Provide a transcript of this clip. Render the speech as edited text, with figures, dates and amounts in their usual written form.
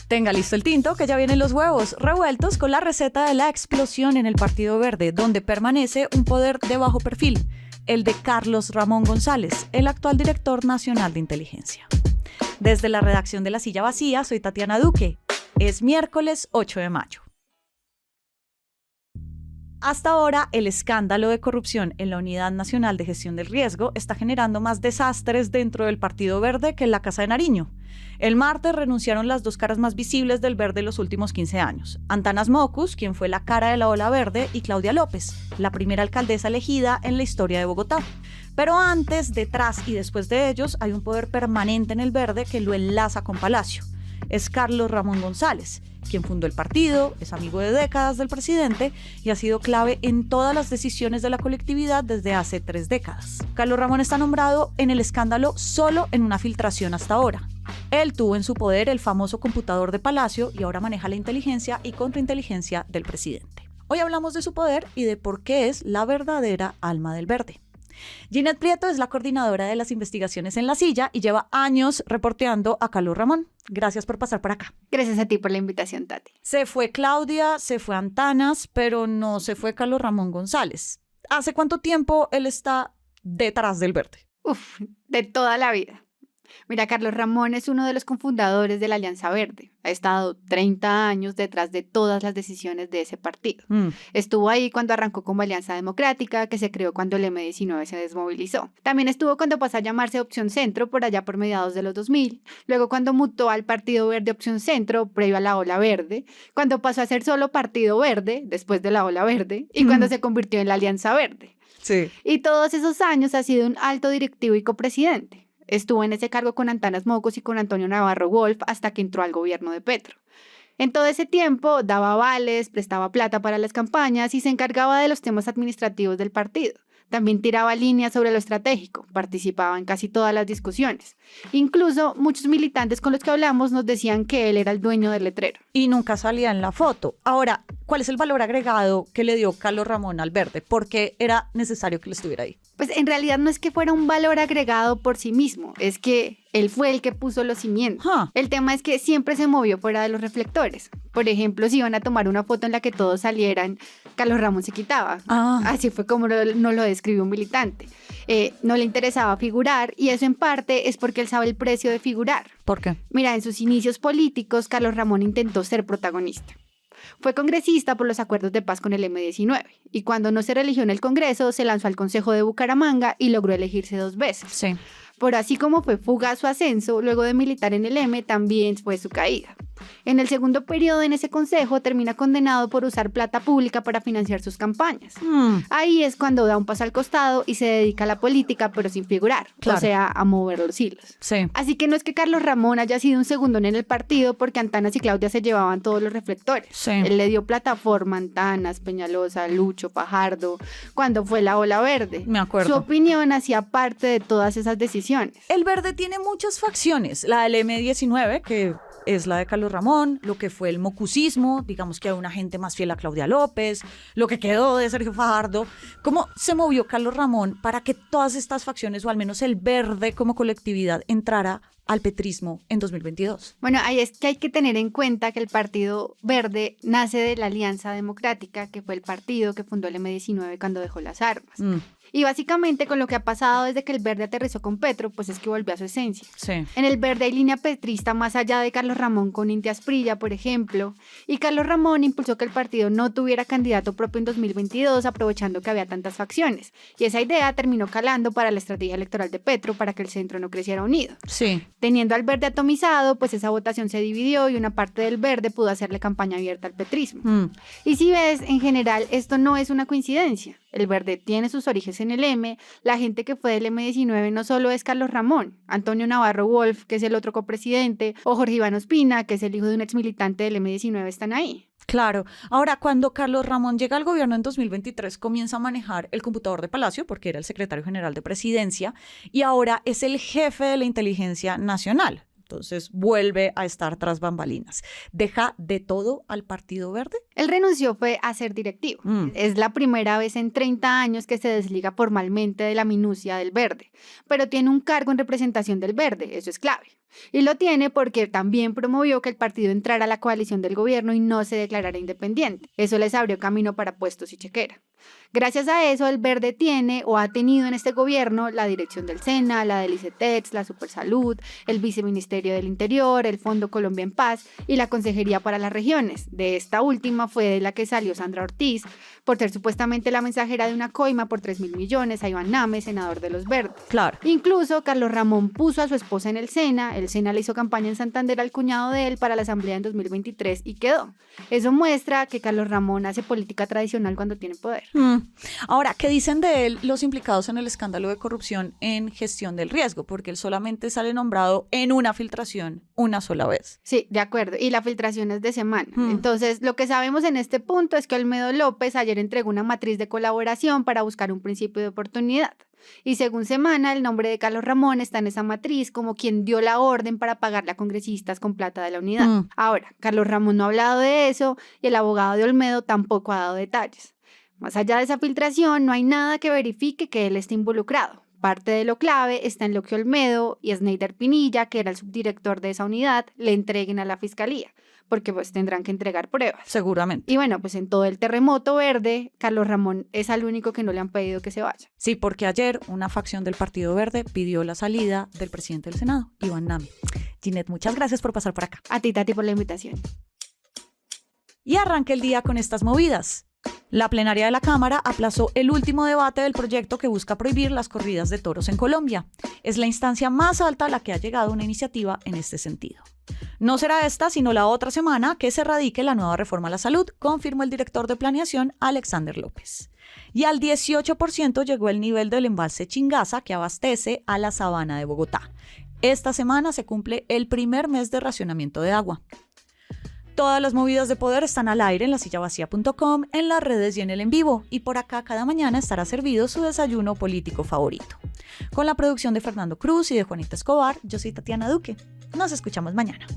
Tenga listo el tinto, que ya vienen los huevos revueltos con la receta de la explosión en el Partido Verde, donde permanece un poder de bajo perfil, el de Carlos Ramón González, el actual director nacional de inteligencia. Desde la redacción de La Silla Vacía, soy Tatiana Duque. Es miércoles 8 de mayo. Hasta ahora, el escándalo de corrupción en la Unidad Nacional de Gestión del Riesgo está generando más desastres dentro del Partido Verde que en la Casa de Nariño. El martes renunciaron las dos caras más visibles del Verde en los últimos 15 años. Antanas Mockus, quien fue la cara de la ola verde, y Claudia López, la primera alcaldesa elegida en la historia de Bogotá. Pero antes, detrás y después de ellos hay un poder permanente en el Verde que lo enlaza con Palacio. Es Carlos Ramón González, quien fundó el partido, es amigo de décadas del presidente y ha sido clave en todas las decisiones de la colectividad desde hace 3 décadas. Carlos Ramón está nombrado en el escándalo solo en una filtración hasta ahora. Él tuvo en su poder el famoso computador de Palacio y ahora maneja la inteligencia y contrainteligencia del presidente. Hoy hablamos de su poder y de por qué es la verdadera alma del Verde. Ginette Prieto es la coordinadora de las investigaciones en La Silla y lleva años reporteando a Carlos Ramón. Gracias por pasar por acá. Gracias a ti por la invitación, Tati. Se fue Claudia, se fue Antanas, pero no se fue Carlos Ramón González. ¿Hace cuánto tiempo él está detrás del Verde? De toda la vida. Mira, Carlos Ramón es uno de los cofundadores de la Alianza Verde. Ha estado 30 años detrás de todas las decisiones de ese partido. Estuvo ahí cuando arrancó como Alianza Democrática, que se creó cuando el M-19 se desmovilizó. También estuvo cuando pasó a llamarse Opción Centro por allá por mediados de los 2000. Luego cuando mutó al Partido Verde Opción Centro, previo a la Ola Verde. Cuando pasó a ser solo Partido Verde, después de la Ola Verde. Y cuando se convirtió en la Alianza Verde. Sí. Y todos esos años ha sido un alto directivo y copresidente. Estuvo en ese cargo con Antanas Mockus y con Antonio Navarro Wolf hasta que entró al gobierno de Petro. En todo ese tiempo daba avales, prestaba plata para las campañas y se encargaba de los temas administrativos del partido. También tiraba líneas sobre lo estratégico, participaba en casi todas las discusiones. Incluso muchos militantes con los que hablamos nos decían que él era el dueño del letrero. Y nunca salía en la foto. Ahora, ¿cuál es el valor agregado que le dio Carlos Ramón al Verde? ¿Por qué era necesario que él estuviera ahí? Pues en realidad no es que fuera un valor agregado por sí mismo, es que él fue el que puso los cimientos. El tema es que siempre se movió fuera de los reflectores. Por ejemplo, si iban a tomar una foto en la que todos salieran, Carlos Ramón se quitaba. Así fue como nos lo describió un militante. No le interesaba figurar y eso en parte es porque él sabe el precio de figurar. ¿Por qué? Mira, en sus inicios políticos, Carlos Ramón intentó ser protagonista. Fue congresista por los acuerdos de paz con el M-19 y cuando no se reeligió en el Congreso se lanzó al Consejo de Bucaramanga y logró elegirse 2 veces. Sí. Pero así como fue fugaz su ascenso, luego de militar en el M, también fue su caída. En el segundo periodo en ese consejo termina condenado por usar plata pública para financiar sus campañas. Ahí es cuando da un paso al costado y se dedica a la política, pero sin figurar, claro. O sea, a mover los hilos. Sí. Así que no es que Carlos Ramón haya sido un segundón en el partido porque Antanas y Claudia se llevaban todos los reflectores. Sí. Él le dio plataforma a Antanas, Peñalosa, Lucho, Fajardo, cuando fue la Ola Verde. Me acuerdo. Su opinión hacía parte de todas esas decisiones. El Verde tiene muchas facciones. La del M-19, que es la de Carlos Ramón, lo que fue el mocusismo, digamos que hay una gente más fiel a Claudia López, lo que quedó de Sergio Fajardo. ¿Cómo se movió Carlos Ramón para que todas estas facciones, o al menos el Verde como colectividad, entrara al petrismo en 2022? Bueno, ahí es que hay que tener en cuenta que el Partido Verde nace de la Alianza Democrática, que fue el partido que fundó el M-19 cuando dejó las armas. Y básicamente con lo que ha pasado desde que el Verde aterrizó con Petro, pues es que volvió a su esencia. Sí. En el Verde hay línea petrista más allá de Carlos Ramón con Inti Asprilla, por ejemplo. Y Carlos Ramón impulsó que el partido no tuviera candidato propio en 2022, aprovechando que había tantas facciones. Y esa idea terminó calando para la estrategia electoral de Petro para que el centro no creciera unido. Sí. Teniendo al Verde atomizado, pues esa votación se dividió y una parte del Verde pudo hacerle campaña abierta al petrismo. Y si ves, en general, esto no es una coincidencia. El Verde tiene sus orígenes en el M, la gente que fue del M-19 no solo es Carlos Ramón, Antonio Navarro Wolf, que es el otro copresidente, o Jorge Iván Ospina, que es el hijo de un exmilitante del M-19, están ahí. Claro. Ahora, cuando Carlos Ramón llega al gobierno en 2023, comienza a manejar el computador de Palacio, porque era el secretario general de Presidencia, y ahora es el jefe de la Inteligencia Nacional. Entonces vuelve a estar tras bambalinas. ¿Deja de todo al Partido Verde? Él renunció fue a ser directivo. Es la primera vez en 30 años que se desliga formalmente de la minucia del Verde, pero tiene un cargo en representación del Verde, eso es clave. Y lo tiene porque también promovió que el partido entrara a la coalición del gobierno y no se declarara independiente. Eso les abrió camino para puestos y chequera. Gracias a eso, el Verde tiene o ha tenido en este gobierno la dirección del SENA, la del ICETEX, la Supersalud, el Viceministerio del Interior, el Fondo Colombia en Paz y la Consejería para las Regiones. De esta última fue de la que salió Sandra Ortiz por ser supuestamente la mensajera de una coima por 3.000 millones a Iván Name, senador de los Verdes. Claro. Incluso Carlos Ramón puso a su esposa en el SENA le hizo campaña en Santander al cuñado de él para la asamblea en 2023 y quedó. Eso muestra que Carlos Ramón hace política tradicional cuando tiene poder. Ahora, ¿qué dicen de él los implicados en el escándalo de corrupción en gestión del riesgo? Porque él solamente sale nombrado en una filtración una sola vez. Sí, de acuerdo. Y la filtración es de semana. Entonces, lo que sabemos en este punto es que Olmedo López ayer entregó una matriz de colaboración para buscar un principio de oportunidad. Y según Semana, el nombre de Carlos Ramón está en esa matriz como quien dio la orden para pagarle a congresistas con plata de la unidad. Ahora, Carlos Ramón no ha hablado de eso y el abogado de Olmedo tampoco ha dado detalles. Más allá de esa filtración, no hay nada que verifique que él esté involucrado. Parte de lo clave está en lo que Olmedo y Sneider Pinilla, que era el subdirector de esa unidad, le entreguen a la fiscalía, porque pues tendrán que entregar pruebas. Seguramente. Y bueno, pues en todo el terremoto verde, Carlos Ramón es el único que no le han pedido que se vaya. Sí, porque ayer una facción del Partido Verde pidió la salida del presidente del Senado, Iván Name. Ginette, muchas gracias por pasar por acá. A ti, Tati, por la invitación. Y arranca el día con estas movidas. La plenaria de la Cámara aplazó el último debate del proyecto que busca prohibir las corridas de toros en Colombia. Es la instancia más alta a la que ha llegado una iniciativa en este sentido. No será esta, sino la otra semana que se radique la nueva reforma a la salud, confirmó el director de planeación, Alexander López. Y al 18% llegó el nivel del embalse Chingaza, que abastece a la Sabana de Bogotá. Esta semana se cumple el primer mes de racionamiento de agua. Todas las movidas de poder están al aire en lasillavacía.com, en las redes y en el en vivo. Y por acá cada mañana estará servido su desayuno político favorito. Con la producción de Fernando Cruz y de Juanita Escobar, yo soy Tatiana Duque. Nos escuchamos mañana.